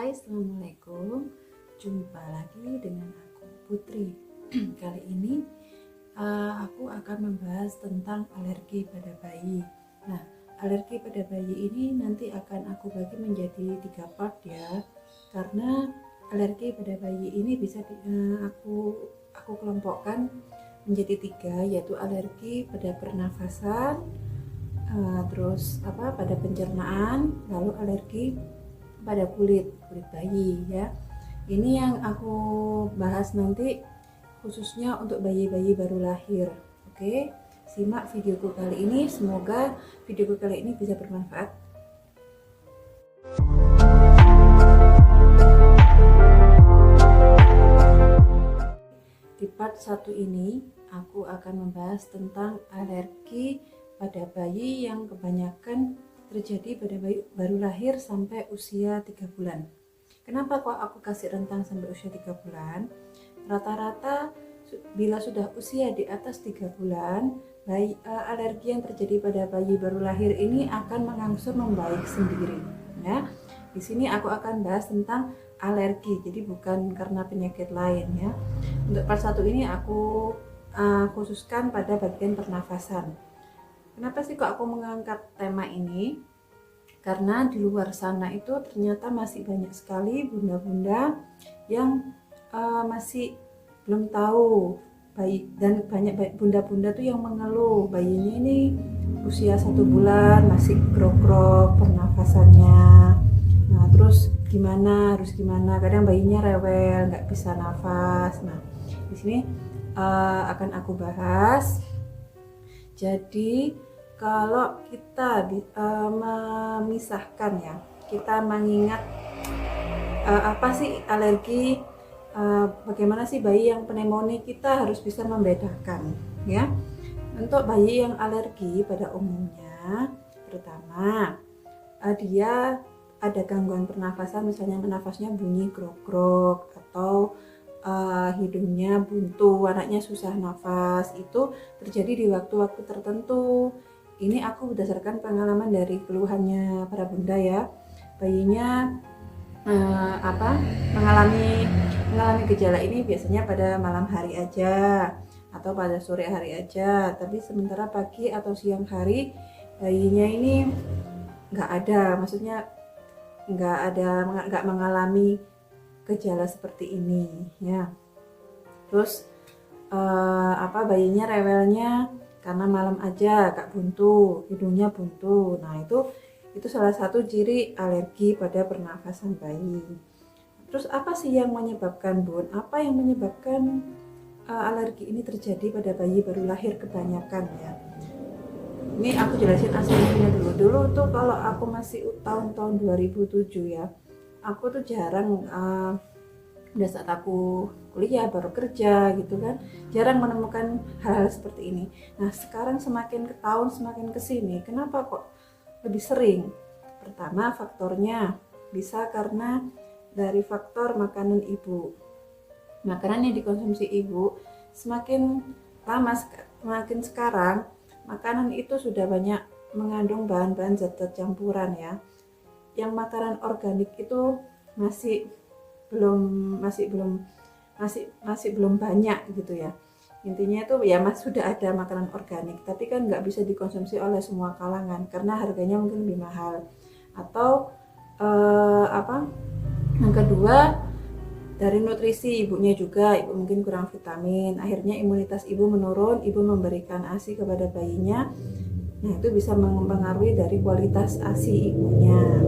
Hai, assalamualaikum. Jumpa lagi dengan aku Putri. Kali ini aku akan membahas tentang alergi pada bayi. Nah, alergi pada bayi ini nanti akan aku bagi menjadi 3 part ya, karena alergi pada bayi ini bisa aku kelompokkan menjadi 3, yaitu alergi pada pernafasan, terus pada pencernaan, lalu alergi pada kulit bayi ya. Ini yang aku bahas nanti khususnya untuk bayi-bayi baru lahir. Oke, simak videoku kali ini, semoga videoku kali ini bisa bermanfaat. Di part 1 ini aku akan membahas tentang alergi pada bayi yang kebanyakan terjadi pada bayi baru lahir sampai usia 3 bulan. Kenapa kok aku kasih rentang sampai usia 3 bulan? Rata-rata bila sudah usia di atas 3 bulan, alergi yang terjadi pada bayi baru lahir ini akan mengangsur membaik sendiri. Ya, di sini aku akan bahas tentang alergi, jadi bukan karena penyakit lain ya. Untuk part 1 ini aku khususkan pada bagian pernafasan. Kenapa sih kok aku mengangkat tema ini? Karena di luar sana itu ternyata masih banyak sekali bunda-bunda yang masih belum tahu bayi, dan banyak bunda-bunda tuh yang mengeluh bayinya ini usia 1 bulan masih grog-grog pernafasannya. Nah, terus harus gimana? Kadang bayinya rewel, nggak bisa nafas. Nah, di sini akan aku bahas. Jadi kalau kita memisahkan ya, kita mengingat apa sih alergi, bagaimana sih bayi yang pneumonia, kita harus bisa membedakan ya. Untuk bayi yang alergi pada umumnya, pertama dia ada gangguan pernafasan, misalnya nafasnya bunyi grog-grog atau hidungnya buntu, anaknya susah nafas, itu terjadi di waktu-waktu tertentu. Ini aku berdasarkan pengalaman dari keluhannya para bunda ya. Bayinya mengalami gejala ini biasanya pada malam hari aja atau pada sore hari aja, tapi sementara pagi atau siang hari bayinya ini nggak mengalami gejala seperti ini ya. Terus bayinya rewelnya karena malam aja, agak buntu, hidungnya buntu. Nah, itu salah satu ciri alergi pada pernafasan bayi. Terus apa sih yang menyebabkan, Bun? Apa yang menyebabkan alergi ini terjadi pada bayi baru lahir kebanyakan ya? Ini aku jelasin aslinya dulu. Dulu tuh kalau aku masih tahun 2007 ya, aku tuh jarang pada saat aku kuliah baru kerja gitu kan, jarang menemukan hal-hal seperti ini. Nah, sekarang semakin ke tahun semakin kesini, kenapa kok lebih sering? Pertama, faktornya bisa karena dari faktor makanan ibu. Makanan yang dikonsumsi ibu semakin lama, semakin sekarang makanan itu sudah banyak mengandung bahan-bahan zat-zat campuran ya. Yang makanan organik itu masih belum banyak gitu ya. Intinya itu ya sudah ada makanan organik, tapi kan nggak bisa dikonsumsi oleh semua kalangan karena harganya mungkin lebih mahal. Atau yang kedua, dari nutrisi ibunya juga, ibu mungkin kurang vitamin, akhirnya imunitas ibu menurun, ibu memberikan ASI kepada bayinya. Nah, itu bisa mempengaruhi dari kualitas ASI ibunya.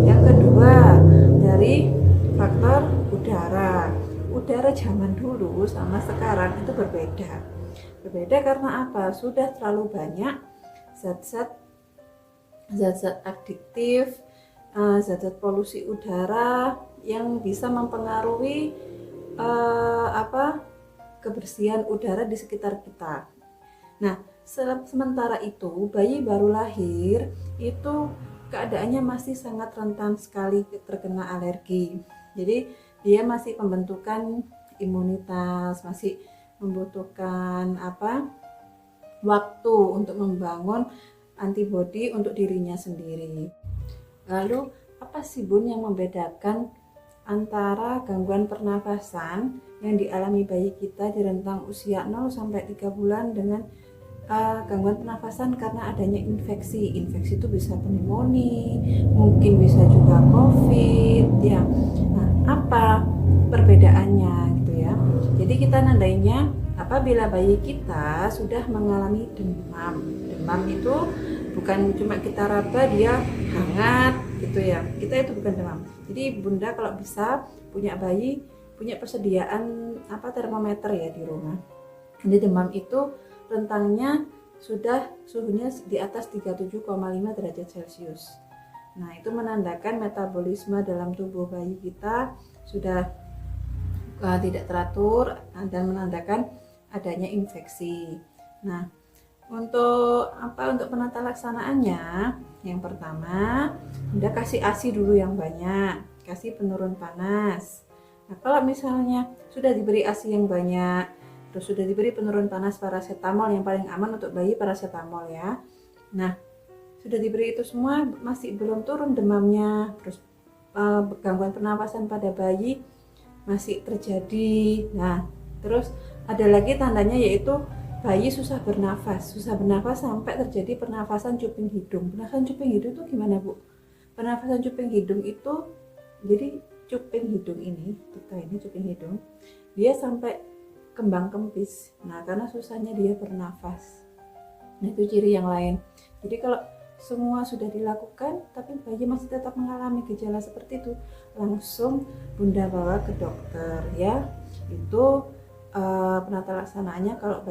Yang kedua, dari faktor udara zaman dulu sama sekarang itu berbeda karena apa? Sudah terlalu banyak zat-zat adiktif, zat-zat polusi udara yang bisa mempengaruhi kebersihan udara di sekitar kita. Nah, sementara itu bayi baru lahir itu keadaannya masih sangat rentan sekali terkena alergi. Jadi dia masih pembentukan imunitas, masih membutuhkan waktu untuk membangun antibodi untuk dirinya sendiri. Lalu apa sih, Bun, yang membedakan antara gangguan pernafasan yang dialami bayi kita di rentang usia 0 sampai 3 bulan dengan gangguan pernafasan karena adanya infeksi. Infeksi itu bisa pneumonia, mungkin bisa juga COVID ya. Nah, apa perbedaannya gitu ya? Jadi kita nandainya apabila bayi kita sudah mengalami demam. Demam itu bukan cuma kita raba dia hangat gitu ya. Kita itu bukan demam. Jadi Bunda kalau bisa punya bayi, punya persediaan termometer ya di rumah. Jadi demam itu rentangnya sudah suhunya di atas 37,5 derajat Celcius. Nah, itu menandakan metabolisme dalam tubuh bayi kita sudah tidak teratur dan menandakan adanya infeksi. Nah, untuk penata laksanaannya, yang pertama, Bunda kasih ASI dulu yang banyak, kasih penurun panas. Nah, kalau misalnya sudah diberi ASI yang banyak, terus sudah diberi penurun panas paracetamol, yang paling aman untuk bayi paracetamol ya. Nah, sudah diberi itu semua masih belum turun demamnya, terus gangguan pernapasan pada bayi masih terjadi. Nah, terus ada lagi tandanya yaitu bayi susah bernafas sampai terjadi pernafasan cuping hidung. Pernafasan cuping hidung itu gimana, Bu? Pernafasan cuping hidung itu, jadi cuping hidung ini, cuping hidung, dia sampai kembang kempis. Nah, karena susahnya dia bernafas. Nah, itu ciri yang lain. Jadi kalau semua sudah dilakukan tapi bayi masih tetap mengalami gejala seperti itu, langsung Bunda bawa ke dokter ya. Itu penata laksanaannya kalau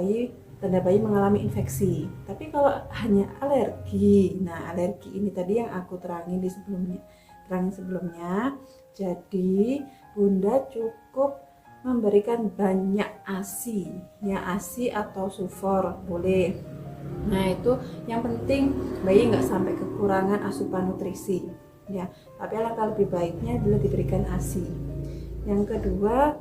tanda bayi mengalami infeksi. Tapi kalau hanya alergi, nah alergi ini tadi yang aku terangin sebelumnya. Jadi Bunda cukup memberikan banyak ASI, ya ASI atau sufor boleh. Nah, itu yang penting bayi nggak sampai kekurangan asupan nutrisi, ya. Tapi alangkah lebih baiknya bila diberikan ASI. Yang kedua,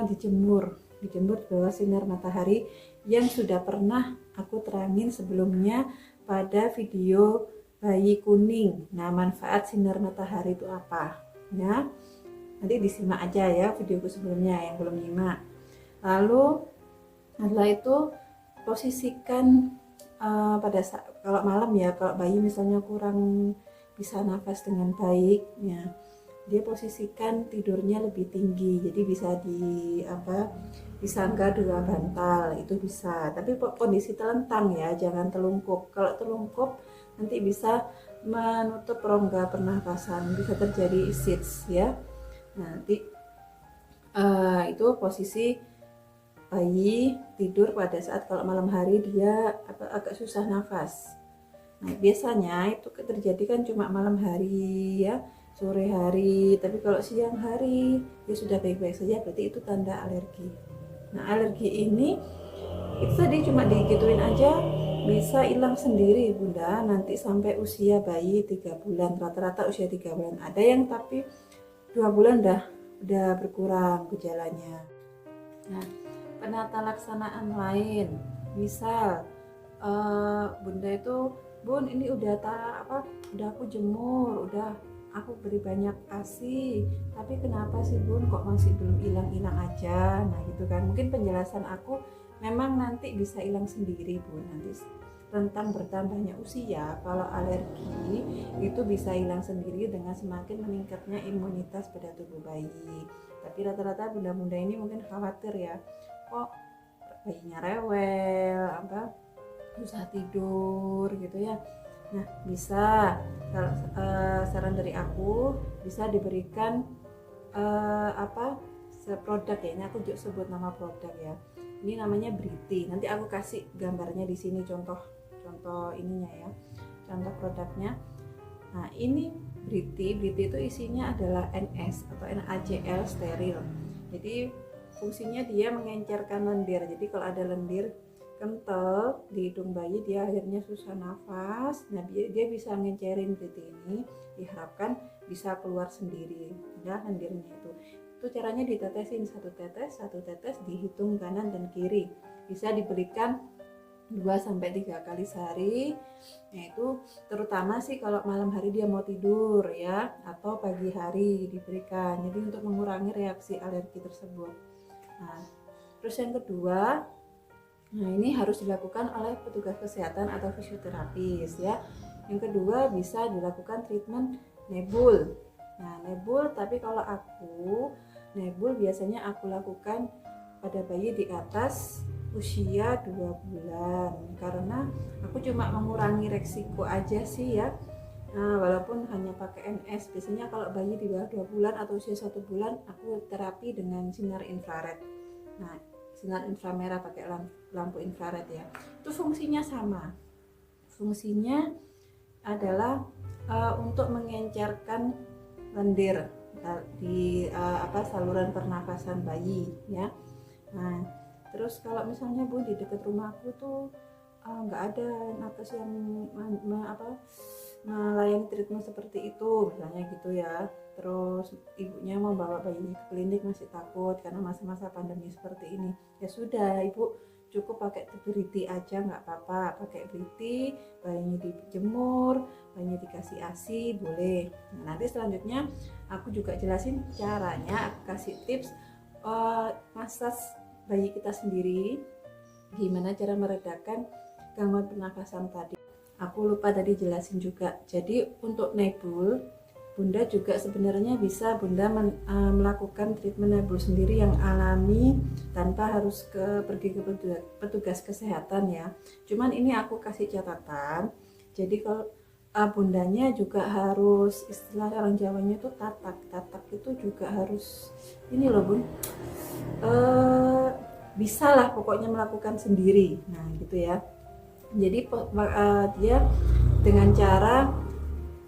dijemur di bawah sinar matahari yang sudah pernah aku terangin sebelumnya pada video bayi kuning. Nah, manfaat sinar matahari itu apa? Ya. Nanti disimak aja ya videoku sebelumnya yang belum nyimak. Lalu setelah itu posisikan pada saat kalau malam ya, kalau bayi misalnya kurang bisa nafas dengan baik ya, dia posisikan tidurnya lebih tinggi, jadi bisa disangga dua bantal itu bisa, tapi kondisi telentang ya, jangan telungkup. Kalau telungkup nanti bisa menutup rongga pernapasan, bisa terjadi SIDS ya. Nanti itu posisi bayi tidur pada saat kalau malam hari dia agak susah nafas. Nah, biasanya itu terjadi kan cuma malam hari ya, sore hari. Tapi kalau siang hari dia sudah baik-baik saja, berarti itu tanda alergi. Nah, alergi ini itu tadi cuma digituin aja bisa hilang sendiri Bunda, nanti sampai usia bayi 3 bulan, rata-rata usia 3 bulan. Ada yang tapi 2 bulan udah berkurang gejalanya. Nah, penata laksanaan lain, misal Bunda itu, Bun ini udah aku jemur, udah aku beri banyak ASI, tapi kenapa sih Bun kok masih belum hilang-hilang aja? Nah gitu kan, mungkin penjelasan aku memang nanti bisa hilang sendiri Bun, nanti rentang bertambahnya usia. Kalau alergi itu bisa hilang sendiri dengan semakin meningkatnya imunitas pada tubuh bayi. Tapi rata-rata bunda-bunda ini mungkin khawatir ya, kok bayinya rewel, susah tidur gitu ya. Nah, bisa saran dari aku bisa diberikan produk ya. Ini aku sebut nama produk ya. Ini namanya Briti. Nanti aku kasih gambarnya di sini, contoh ininya ya, contoh produknya. Nah, ini Briti itu isinya adalah NS atau NaCl steril. Jadi fungsinya dia mengencerkan lendir. Jadi kalau ada lendir kental di hidung bayi, dia akhirnya susah nafas. Nah, dia bisa ngencerin Briti ini, diharapkan bisa keluar sendiri ya lendirnya itu. Itu caranya ditetesin satu tetes di hidung kanan dan kiri. Bisa diberikan 2-3 kali sehari, yaitu terutama sih kalau malam hari dia mau tidur ya, atau pagi hari diberikan, jadi untuk mengurangi reaksi alergi tersebut. Nah, terus yang kedua, nah ini harus dilakukan oleh petugas kesehatan atau fisioterapis ya. Yang kedua bisa dilakukan treatment nebul. Nah, nebul, tapi kalau aku nebul biasanya aku lakukan pada bayi di atas usia 2 bulan, karena aku cuma mengurangi resiko aja sih ya. Nah, walaupun hanya pakai NS, biasanya kalau bayi di bawah 2 bulan atau usia 1 bulan aku terapi dengan sinar infrared. Nah, sinar inframerah pakai lampu infrared ya. Itu fungsinya sama. Fungsinya adalah untuk mengencerkan lendir di saluran pernapasan bayi ya. Nah, terus kalau misalnya Bu di dekat rumahku tuh nggak ada nakes yang melayani treatment seperti itu misalnya gitu ya. Terus ibunya mau bawa bayinya ke klinik masih takut karena masa-masa pandemi seperti ini. Ya sudah, Ibu cukup pakai briti aja nggak apa-apa, pakai briti, bayinya dijemur, bayinya dikasih ASI boleh. Nah, nanti selanjutnya aku juga jelasin caranya, aku kasih tips massage bayi kita sendiri, gimana cara meredakan gangguan pernafasan tadi. Aku lupa tadi jelasin juga. Jadi untuk nebul, Bunda juga sebenarnya bisa Bunda melakukan treatment nebul sendiri yang alami tanpa harus pergi ke petugas kesehatan ya. Cuman ini aku kasih catatan. Jadi kalau bundanya juga harus, istilah orang Jawanya itu tatak. Tatak itu juga harus ini loh Bun. Bisa lah pokoknya melakukan sendiri. Nah gitu ya. Jadi dia dengan cara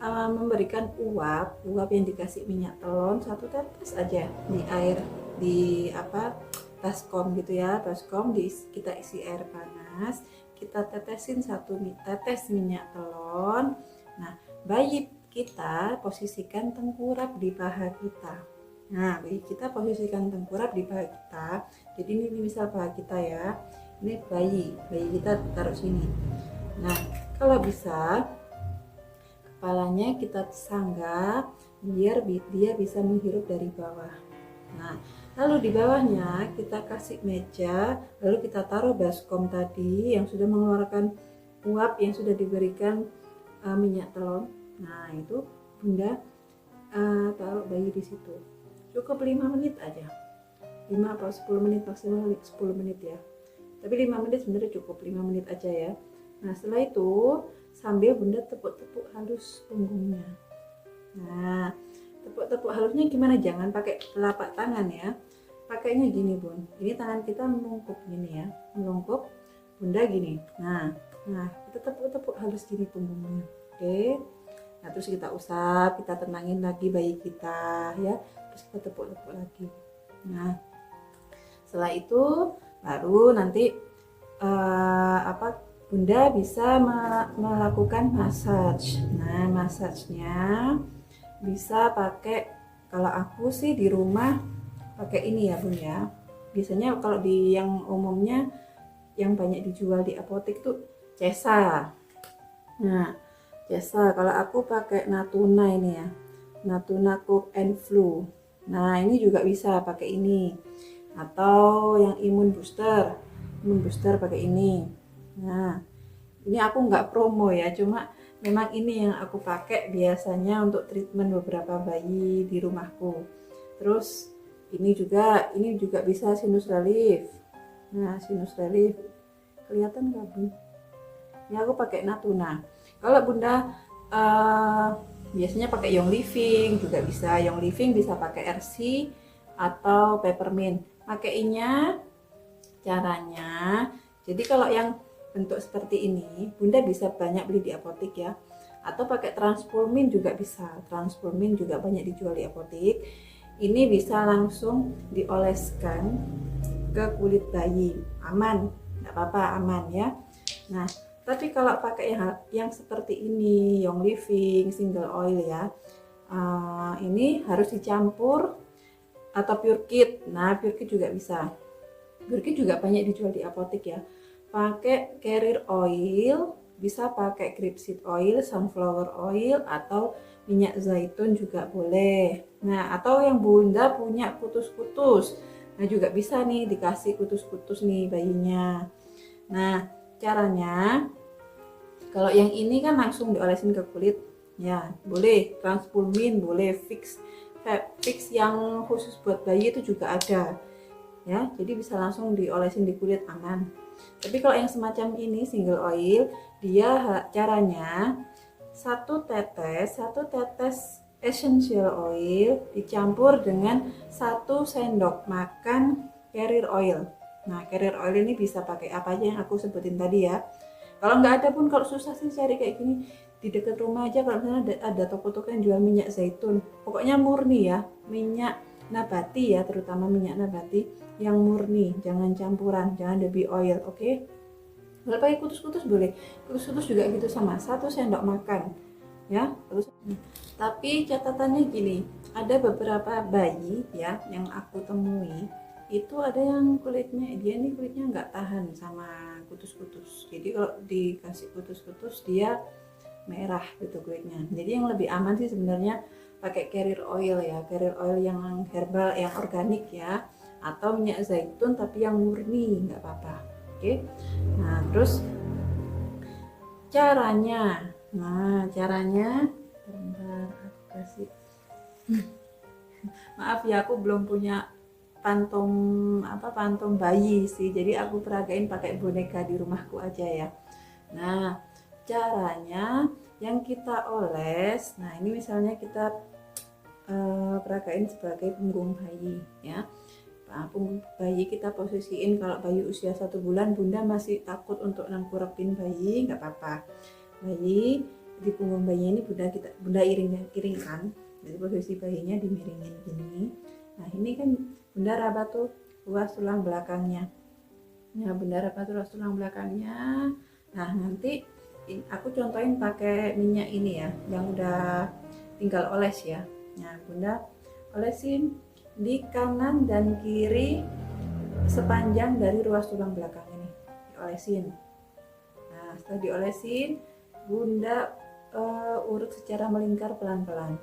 memberikan uap yang dikasih minyak telon 1 tetes aja di air, di baskom gitu ya. Baskom kita isi air panas, kita tetesin 1 tetes minyak telon. Nah, bayi kita posisikan tengkurap di paha kita. Nah, bayi kita posisikan tengkurap di paha kita. Jadi ini misal paha kita ya. Ini bayi kita taruh sini. Nah, kalau bisa kepalanya kita sanggah biar dia bisa menghirup dari bawah. Nah, lalu di bawahnya kita kasih meja, lalu kita taruh baskom tadi yang sudah mengeluarkan uap yang sudah diberikan minyak telon. Nah, itu Bunda taruh bayi di situ. Cukup 5 menit aja. 5 atau 10 menit, maksimal 10 menit ya. Tapi 5 menit sebenarnya cukup, 5 menit aja ya. Nah, setelah itu sambil Bunda tepuk-tepuk halus punggungnya. Nah, tepuk-tepuk halusnya gimana? Jangan pakai telapak tangan ya. Pakainya gini Bun. Ini tangan kita melungkup gini ya. Melungkup, Bunda gini. Nah, kita tepuk-tepuk halus gini punggungnya. Oke. Nah, terus kita usap, kita tenangin lagi bayi kita ya. Terus kita tepuk-tepuk lagi. Nah, setelah itu baru nanti Bunda bisa melakukan massage. Nah, massage-nya bisa pakai, kalau aku sih di rumah pakai ini ya Bun ya. Biasanya kalau di yang umumnya yang banyak dijual di apotek tuh Cesa. Nah, Cesa, kalau aku pakai Natuna ini ya. Natuna Cough and Flu. Nah, ini juga bisa pakai ini. Atau yang imun booster pakai ini. Nah, ini aku nggak promo ya, cuma memang ini yang aku pakai biasanya untuk treatment beberapa bayi di rumahku. Terus ini juga bisa sinus relief. Nah, sinus relief kelihatan nggak Bun? Ini aku pakai Natuna. Kalau Bunda biasanya pakai Young Living juga bisa. Young Living bisa pakai RC atau peppermint. Pakainya caranya, jadi kalau yang bentuk seperti ini Bunda bisa banyak beli di apotek ya, atau pakai Transpulmin juga bisa. Transpulmin juga banyak dijual di apotek. Ini bisa langsung dioleskan ke kulit bayi, aman, nggak apa-apa, aman ya. Nah, tapi kalau pakai yang seperti ini, Young Living single oil ya, ini harus dicampur atau Pure Kit. Nah, Pure Kit juga bisa. Pure Kit juga banyak dijual di apotek ya. pakai carrier oil, bisa pakai grapeseed oil, sunflower oil, atau minyak zaitun juga boleh. Nah, atau yang bunda punya kutus-kutus, nah juga bisa nih dikasih kutus-kutus nih bayinya. Nah, caranya kalau yang ini kan langsung diolesin ke kulit, ya boleh Transpulmin, boleh fix yang khusus buat bayi itu juga ada, ya. Jadi bisa langsung diolesin di kulit, aman. Tapi kalau yang semacam ini single oil, dia caranya satu tetes essential oil dicampur dengan 1 sendok makan carrier oil. Nah, carrier oil ini bisa pakai apa aja yang aku sebutin tadi ya. Kalau nggak ada pun, kalau susah sih cari kayak gini, di dekat rumah aja kalau misalnya ada toko-toko yang jual minyak zaitun, pokoknya murni ya, minyak nabati ya, terutama minyak nabati yang murni, jangan campuran, jangan baby oil, oke? Kalau pakai kutus-kutus boleh, kutus-kutus juga gitu sama, 1 sendok makan ya. Terus tapi catatannya gini, ada beberapa bayi ya yang aku temui itu ada yang kulitnya nggak tahan sama kutus-kutus. Jadi kalau dikasih kutus-kutus dia merah gitu kulitnya. Jadi yang lebih aman sih sebenarnya pakai carrier oil ya, carrier oil yang herbal, yang organik ya, atau minyak zaitun tapi yang murni, nggak apa-apa. Oke. Nah, terus caranya, bentar aku kasih. Maaf ya, aku belum punya pantom bayi sih, jadi aku peragain pakai boneka di rumahku aja ya. Nah, caranya yang kita oles, nah ini misalnya kita peragain sebagai punggung bayi ya. Nah, punggung bayi kita posisiin, kalau bayi usia 1 bulan bunda masih takut untuk nengkurepin bayi, nggak apa-apa. Bayi di punggung bayi ini bunda iringkan, jadi posisi bayinya dimiringin gini. Nah, ini kan bunda raba tuh ruas tulang belakangnya. Nah, bunda raba tuh ruas tulang belakangnya. Nah, nanti aku contohin pakai minyak ini ya, yang udah tinggal oles ya. Nah, bunda olesin di kanan dan kiri sepanjang dari ruas tulang belakang ini, diolesin. Nah, setelah diolesin, bunda urut secara melingkar pelan-pelan.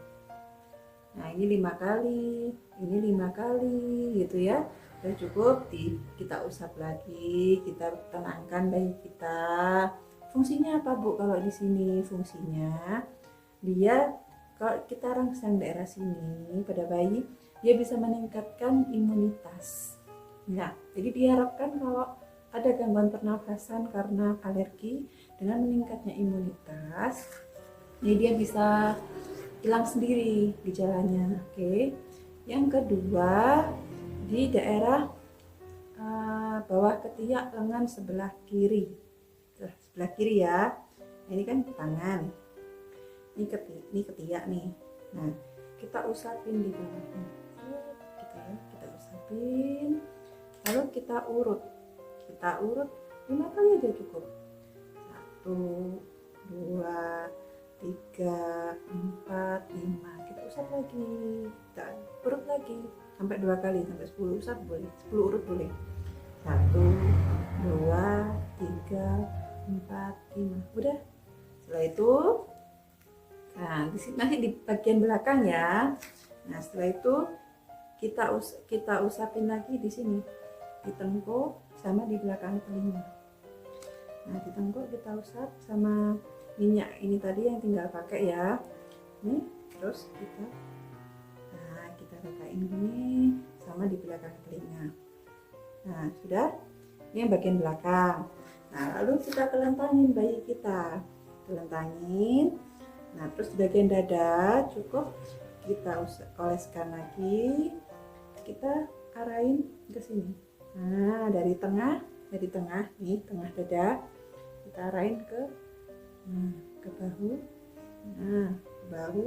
Nah, ini 5 kali, ini 5 kali gitu ya. Udah cukup, kita usap lagi, kita tenangkan bayi kita. Fungsinya apa Bu kalau di sini? Fungsinya dia, kalau kita rangsang daerah sini pada bayi, dia bisa meningkatkan imunitas. Nah, jadi diharapkan kalau ada gangguan pernafasan karena alergi, dengan meningkatnya imunitas, jadi dia bisa hilang sendiri gejalanya. Oke. Yang kedua, di daerah bawah ketiak lengan sebelah kiri. Sebelah kiri ya. Ini kan tangan. Ini ketiak nih. Nah, kita usapin di bawahnya. Kita usapin. Lalu kita urut. 5 kali aja cukup. 1, 2, 3, 4, 5. Kita usap lagi, kita urut lagi sampai 2 kali, sampai 10 usap boleh, 10 urut boleh. 1, 2, 3, 4, 5. Udah. Setelah itu, nah di sini nanti di bagian belakang ya. Nah, setelah itu kita usapin lagi di sini, di tengkuk sama di belakang telinga. Nah, di tengkuk kita usap sama minyak ini tadi yang tinggal pakai ya. Nih, terus kita ratain gini sama di belakang telinga. Nah, sudah. Ini yang bagian belakang. Nah, lalu kita kelentangin bayi kita. Kelentangin. Nah, terus di bagian dada cukup kita oleskan lagi. Kita arahin ke sini. Nah, dari tengah nih, tengah dada kita arahin ke bahu. Nah, ke bahu.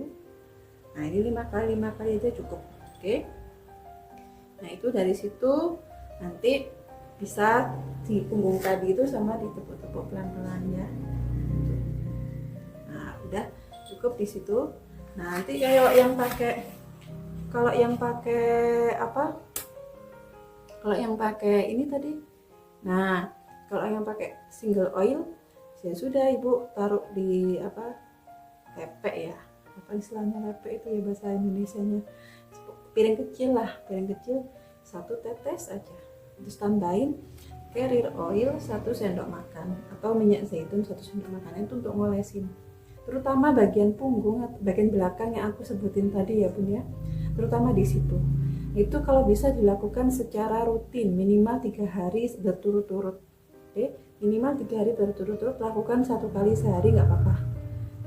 Nah, ini 5 kali aja cukup. Oke. Nah, itu dari situ nanti bisa di punggung tadi itu sama ditepuk-tepuk pelan-pelan ya. Nah, udah cukup di situ. Nah, nanti kalau yang pakai Kalau yang pakai ini tadi, nah Kalau yang pakai single oil ya sudah ibu taruh di lepek ya, apa istilahnya lepek itu ya bahasa Indonesianya, piring kecil lah, piring kecil 1 tetes aja, terus tambahin carrier oil 1 sendok makan atau minyak zaitun 1 sendok makan, itu untuk ngolesin terutama bagian punggung atau bagian belakang yang aku sebutin tadi ya bun ya, terutama di situ. Itu kalau bisa dilakukan secara rutin minimal 3 hari berturut-turut. Oke, minimal 3 hari berturut-turut, lakukan 1 kali sehari nggak apa-apa,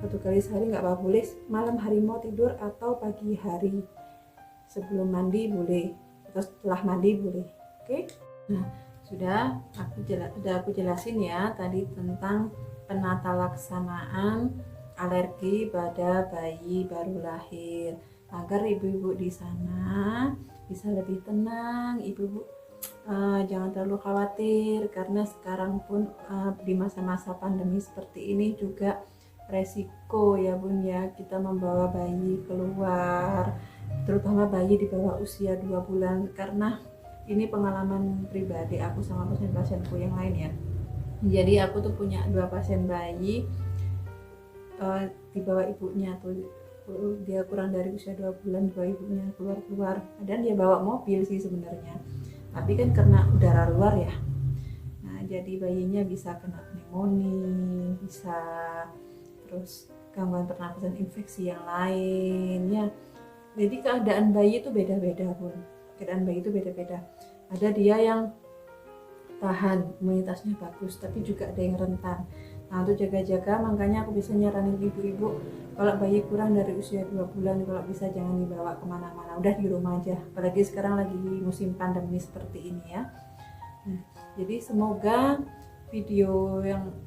1 kali sehari nggak apa-apa, boleh malam hari mau tidur atau pagi hari sebelum mandi boleh atau setelah mandi boleh. Oke, nah sudah aku jelasin ya tadi tentang penata laksanaan alergi pada bayi baru lahir agar ibu-ibu di sana bisa lebih tenang. Ibu-ibu jangan terlalu khawatir karena sekarang pun di masa-masa pandemi seperti ini juga resiko ya bun ya, kita membawa bayi keluar, terutama bayi di bawah usia 2 bulan, karena ini pengalaman pribadi aku sama pasien-pasienku yang lain ya. Jadi aku tuh punya 2 pasien bayi di bawah ibunya tuh, dia kurang dari usia 2 bulan di bawah ibunya keluar dan dia bawa mobil sih sebenarnya, tapi kan karena udara luar ya, nah jadi bayinya bisa kena pneumonia, bisa terus gangguan pernapasan, infeksi yang lainnya. Jadi keadaan bayi itu beda-beda bun, keadaan bayi itu beda-beda, ada dia yang tahan imunitasnya bagus tapi juga ada yang rentan. Nah untuk jaga-jaga makanya aku bisa nyaranin ibu-ibu kalau bayi kurang dari usia 2 bulan kalau bisa jangan dibawa kemana-mana, udah di rumah aja, apalagi sekarang lagi musim pandemi seperti ini ya. Nah, jadi semoga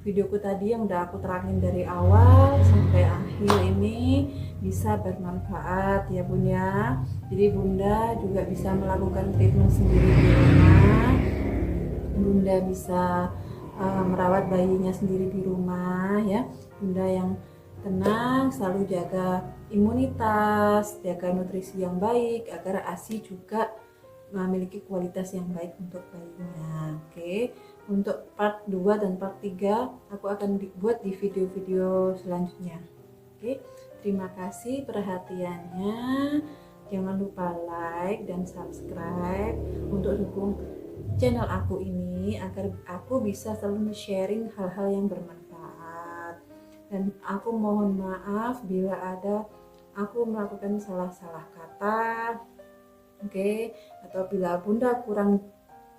videoku tadi yang udah aku terangin dari awal sampai akhir ini bisa bermanfaat ya bun ya. Jadi bunda juga bisa melakukan treatment sendiri di rumah, bunda bisa merawat bayinya sendiri di rumah ya. Bunda yang tenang, selalu jaga imunitas, jaga nutrisi yang baik agar ASI juga memiliki kualitas yang baik untuk bayinya. Oke, untuk part 2 dan part 3 aku akan buat di video-video selanjutnya. Oke, terima kasih perhatiannya. Jangan lupa like dan subscribe untuk dukung channel aku ini agar aku bisa selalu sharing hal-hal yang bermanfaat. Dan aku mohon maaf bila ada aku melakukan salah-salah kata, oke, atau bila bunda kurang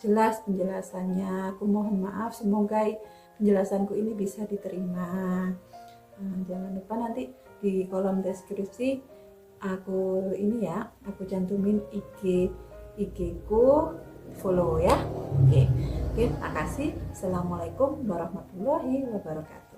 jelas penjelasannya, aku mohon maaf. Semoga penjelasanku ini bisa diterima. Jangan lupa nanti di kolom deskripsi aku cantumin IG ku, follow ya. Oke, makasih. Assalamualaikum warahmatullahi wabarakatuh.